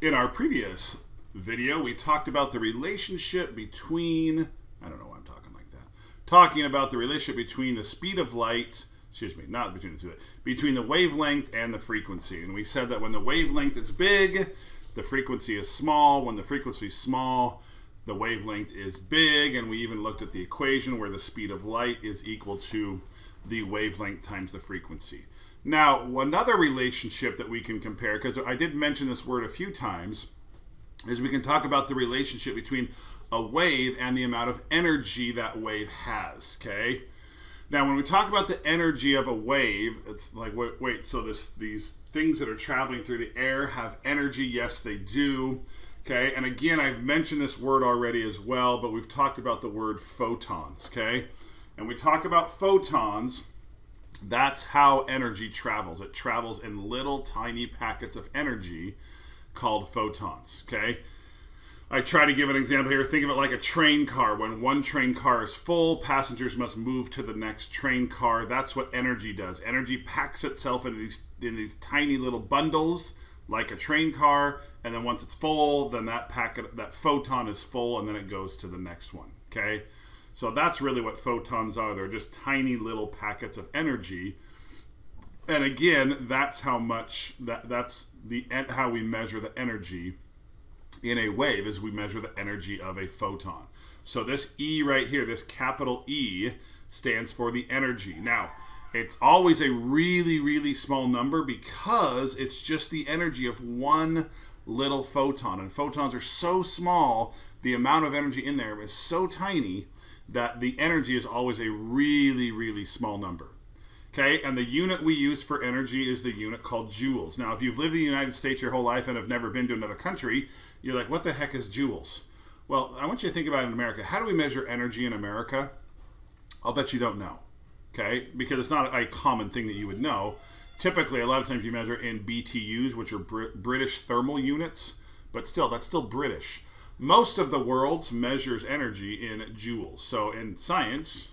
In our previous video, we talked about the relationship between, I don't know why I'm talking like that, talking about the relationship between the speed of light, not between the two, between the wavelength and the frequency. And we said that when the wavelength is big, the frequency is small. When the frequency is small, the wavelength is big. And we even looked at the equation where the speed of light is equal to the wavelength times the frequency. Now, another relationship that we can compare, because I did mention this word a few times, is we can talk about the relationship between a wave and the amount of energy that wave has, okay? Now, when we talk about the energy of a wave, it's like, wait, so these things that are traveling through the air have energy? Yes, they do, okay? And again, I've mentioned this word already as well, but we've talked about the word photons, okay? And we talk about photons. That's how energy travels. It travels in little tiny packets of energy called photons, okay? I try to give an example here. Think of it like a train car. When one train car is full, passengers must move to the next train car. That's what energy does. Energy packs itself in these tiny little bundles like a train car, and then once it's full, then that photon is full, and then it goes to the next one, okay? So that's really what photons are. They're just tiny little packets of energy. And again, that's how we measure the energy in a wave, is we measure the energy of a photon. So this E right here, this capital E, stands for the energy. Now, it's always a really, really small number because it's just the energy of one little photon. And photons are so small, the amount of energy in there is so tiny that the energy is always a really, really small number. Okay, and the unit we use for energy is the unit called joules. Now, if you've lived in the United States your whole life and have never been to another country, you're like, what the heck is joules? Well, I want you to think about it in America. How do we measure energy in America? I'll bet you don't know, okay? Because it's not a common thing that you would know. Typically, a lot of times you measure in BTUs, which are British thermal units, but still, that's still British. Most of the world measures energy in joules. So in science,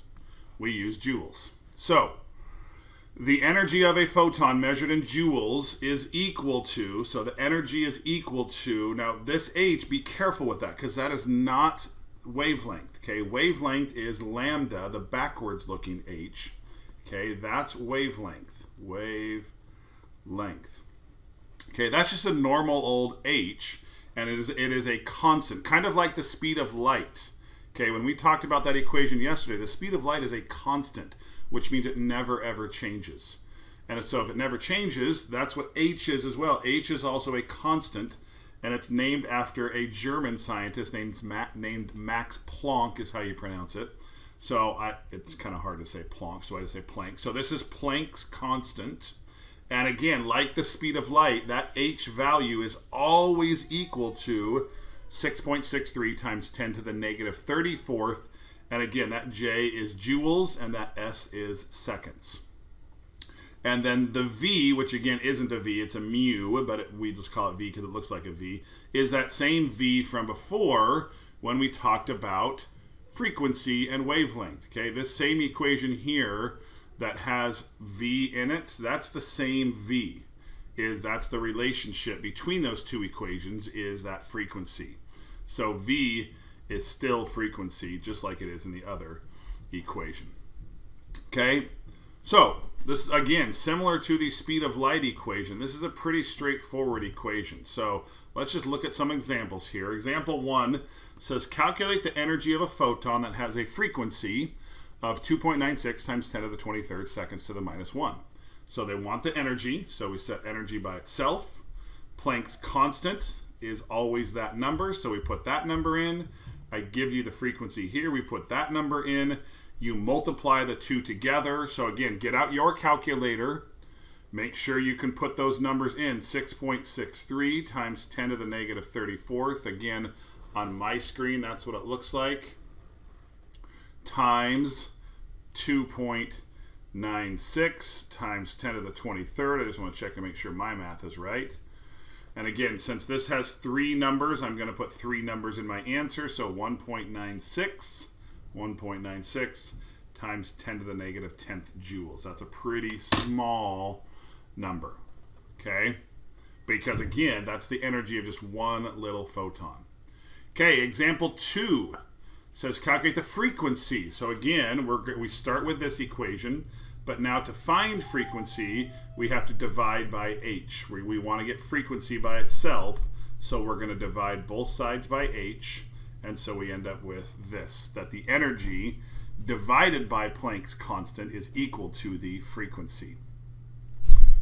we use joules. So the energy of a photon measured in joules is equal to, so the energy is equal to, now this H, be careful with that because that is not wavelength, okay? Wavelength is lambda, the backwards looking H, okay? That's wavelength, Okay, that's just a normal old H, and it is a constant, kind of like the speed of light. Okay, when we talked about that equation yesterday, the speed of light is a constant, which means it never ever changes. And so if it never changes, that's what H is as well. H is also a constant, and it's named after a German scientist named Max Planck, is how you pronounce it. So it's kind of hard to say Planck, so I just say Planck. So this is Planck's constant. And again, like the speed of light, that H value is always equal to 6.63 times 10 to the negative 34th. And again, that J is joules and that S is seconds. And then the V, which again isn't a V, it's a mu, but we just call it V because it looks like a V, is that same V from before when we talked about frequency and wavelength. Okay, this same equation here that has V in it, that's the same V. That's the relationship between those two equations, is that frequency. So V is still frequency, just like it is in the other equation. Okay, so this is, again, similar to the speed of light equation. This is a pretty straightforward equation. So let's just look at some examples here. Example 1 says calculate the energy of a photon that has a frequency of 2.96 times 10 to the 23rd seconds to the minus 1. So they want the energy, so we set energy by itself. Planck's constant is always that number, so we put that number in. I give you the frequency here, we put that number in. You multiply the two together. So again, get out your calculator. Make sure you can put those numbers in. 6.63 times 10 to the negative 34th. Again, on my screen, that's what it looks like. Times 2.96 times 10 to the 23rd. I just want to check and make sure my math is right. And again, since this has three numbers, I'm going to put three numbers in my answer. So 1.96 times 10 to the negative 10th joules. That's a pretty small number, okay? because again, that's the energy of just one little photon. Okay, example 2 says calculate the frequency. So again, we start with this equation, but now to find frequency, we have to divide by h. We want to get frequency by itself, so we're going to divide both sides by h, and so we end up with this, that the energy divided by Planck's constant is equal to the frequency.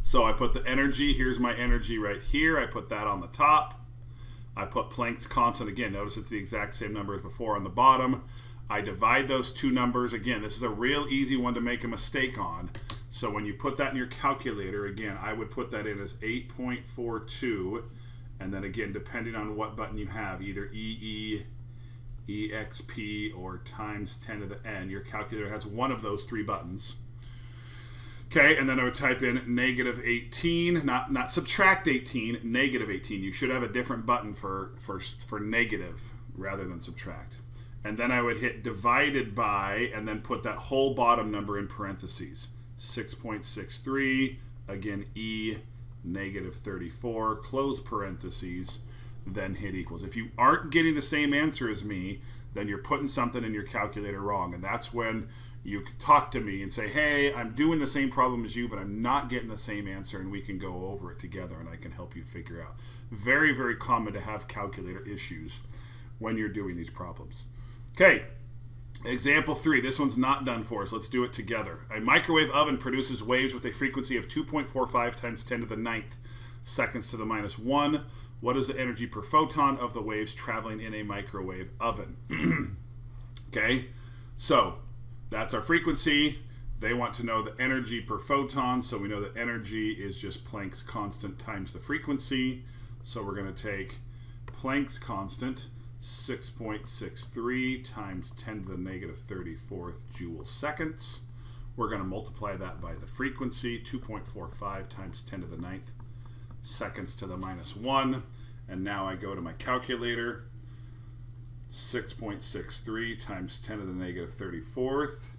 So I put the energy, here's my energy right here, I put that on the top. I put Planck's constant, again, notice it's the exact same number as before on the bottom. I divide those two numbers. Again, this is a real easy one to make a mistake on. So when you put that in your calculator, again, I would put that in as 8.42. And then again, depending on what button you have, either EE, EXP, or times 10 to the n, your calculator has one of those three buttons. Okay, and then I would type in negative 18, not subtract 18, negative 18. You should have a different button for negative rather than subtract. And then I would hit divided by, and then put that whole bottom number in parentheses. 6.63, again, E, negative 34, close parentheses, then hit equals. If you aren't getting the same answer as me, then you're putting something in your calculator wrong. And that's when you talk to me and say, hey, I'm doing the same problem as you, but I'm not getting the same answer, and we can go over it together and I can help you figure out. Very, very common to have calculator issues when you're doing these problems. Okay, example 3. This one's not done for us. Let's do it together. A microwave oven produces waves with a frequency of 2.45 times 10 to the 9th seconds to the minus 1. What is the energy per photon of the waves traveling in a microwave oven? Okay, so that's our frequency. They want to know the energy per photon, so we know that energy is just Planck's constant times the frequency. So we're going to take Planck's constant, 6.63 times 10 to the negative 34th joule seconds. We're going to multiply that by the frequency, 2.45 times 10 to the 9th seconds to the minus 1. And now I go to my calculator, 6.63 times 10 to the negative 34th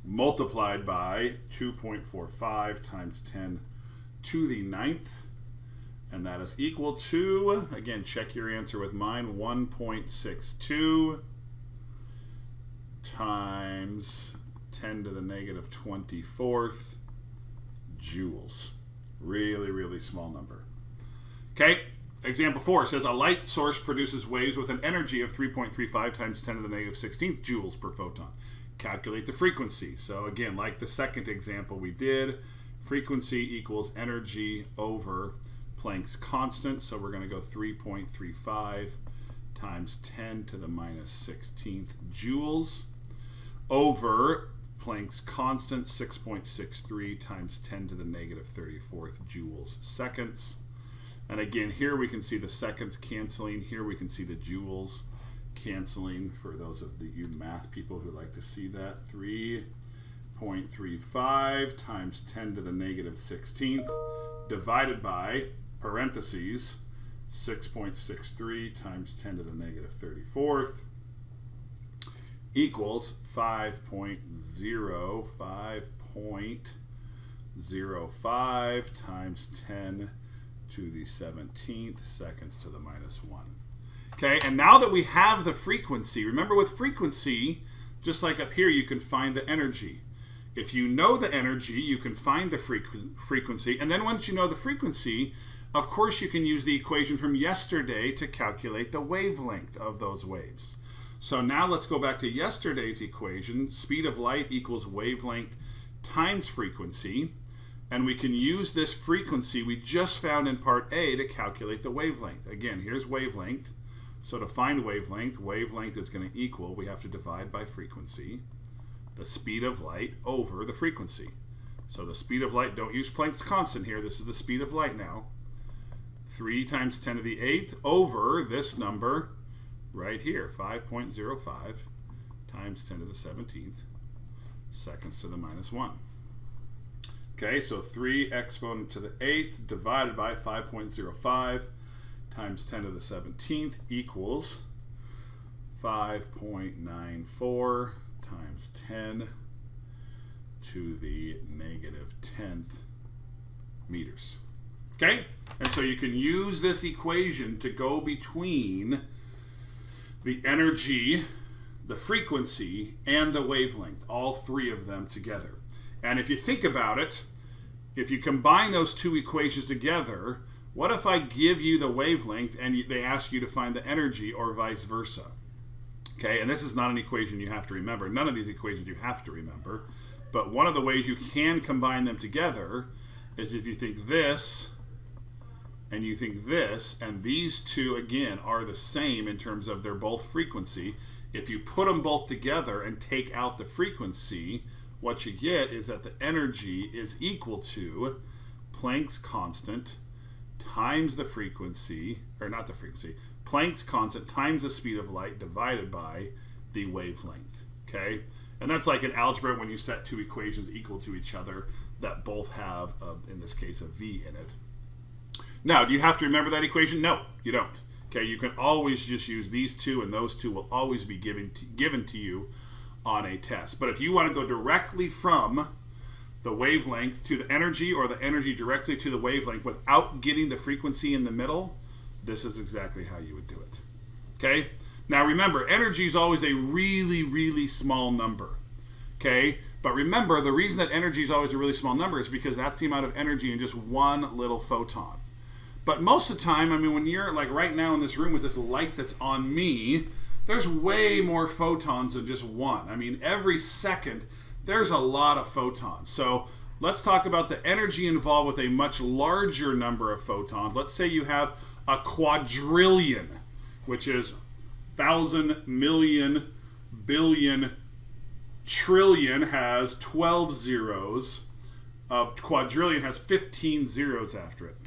multiplied by 2.45 times 10 to the 9th. And that is equal to, again, check your answer with mine, 1.62 times 10 to the negative 24th joules. Really, really small number. Okay, example 4 says a light source produces waves with an energy of 3.35 times 10 to the negative 16th joules per photon. Calculate the frequency. So again, like the second example we did, frequency equals energy over Planck's constant, so we're going to go 3.35 times 10 to the minus 16th joules over Planck's constant, 6.63 times 10 to the negative 34th joules seconds. And again, here we can see the seconds canceling. Here we can see the joules canceling for those of you math people who like to see that. 3.35 times 10 to the negative 16th divided by parentheses 6.63 times 10 to the negative 34th equals 5.05 times 10 to the 17th seconds to the minus 1. Okay, and now that we have the frequency, remember with frequency, just like up here, you can find the energy. If you know the energy, you can find the frequency, and then once you know the frequency, of course you can use the equation from yesterday to calculate the wavelength of those waves. So now let's go back to yesterday's equation. Speed of light equals wavelength times frequency. And we can use this frequency we just found in part A to calculate the wavelength. Again, here's wavelength. So to find wavelength, wavelength is going to equal, we have to divide by frequency, the speed of light over the frequency. So the speed of light, don't use Planck's constant here, this is the speed of light now. 3 times 10 to the 8th over this number right here, 5.05 times 10 to the 17th seconds to the minus 1. Okay, so 3 exponent to the 8th divided by 5.05 times 10 to the 17th equals 5.94 times 10 to the negative 10th meters. Okay? And so you can use this equation to go between the energy, the frequency, and the wavelength, all three of them together. And if you think about it, if you combine those two equations together, what if I give you the wavelength and they ask you to find the energy, or vice versa? Okay, and this is not an equation you have to remember. None of these equations you have to remember. But one of the ways you can combine them together is if you think this and you think this, and these two, again, are the same in terms of they're both frequency. If you put them both together and take out the frequency, what you get is that the energy is equal to Planck's constant times the frequency, or not the frequency, Planck's constant times the speed of light divided by the wavelength. Okay? And that's like in algebra when you set two equations equal to each other that both have, in this case, a v in it. Now, do you have to remember that equation? No, you don't. Okay, you can always just use these two, and those two will always be given to you on a test. But if you want to go directly from the wavelength to the energy, or the energy directly to the wavelength without getting the frequency in the middle, this is exactly how you would do it. Okay? Now remember, energy is always a really, really small number. Okay? But remember, the reason that energy is always a really small number is because that's the amount of energy in just one little photon. But most of the time, I mean, when you're like right now in this room with this light that's on me, there's way more photons than just one. I mean, every second, there's a lot of photons. So let's talk about the energy involved with a much larger number of photons. Let's say you have a quadrillion, which is 1,000, million, billion, trillion has 12 zeros. A quadrillion has 15 zeros after it.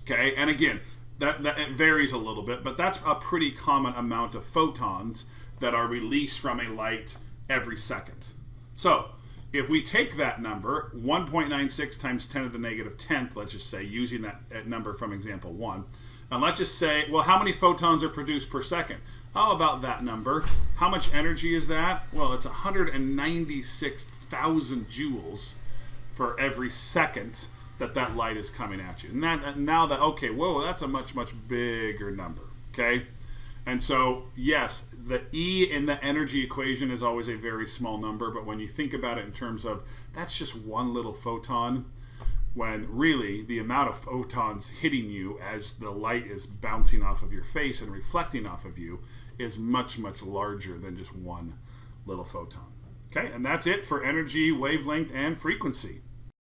Okay, and again, that it varies a little bit, but that's a pretty common amount of photons that are released from a light every second. So, if we take that number, 1.96 times 10 to the negative 10th, let's just say, using that number from example 1, and let's just say, well, how many photons are produced per second? How about that number? How much energy is that? Well, it's 196,000 joules for every second that light is coming at you. Okay, whoa, that's a much, much bigger number, okay? And so, yes, the E in the energy equation is always a very small number, but when you think about it in terms of, that's just one little photon, when really the amount of photons hitting you as the light is bouncing off of your face and reflecting off of you is much, much larger than just one little photon. Okay, and that's it for energy, wavelength, and frequency.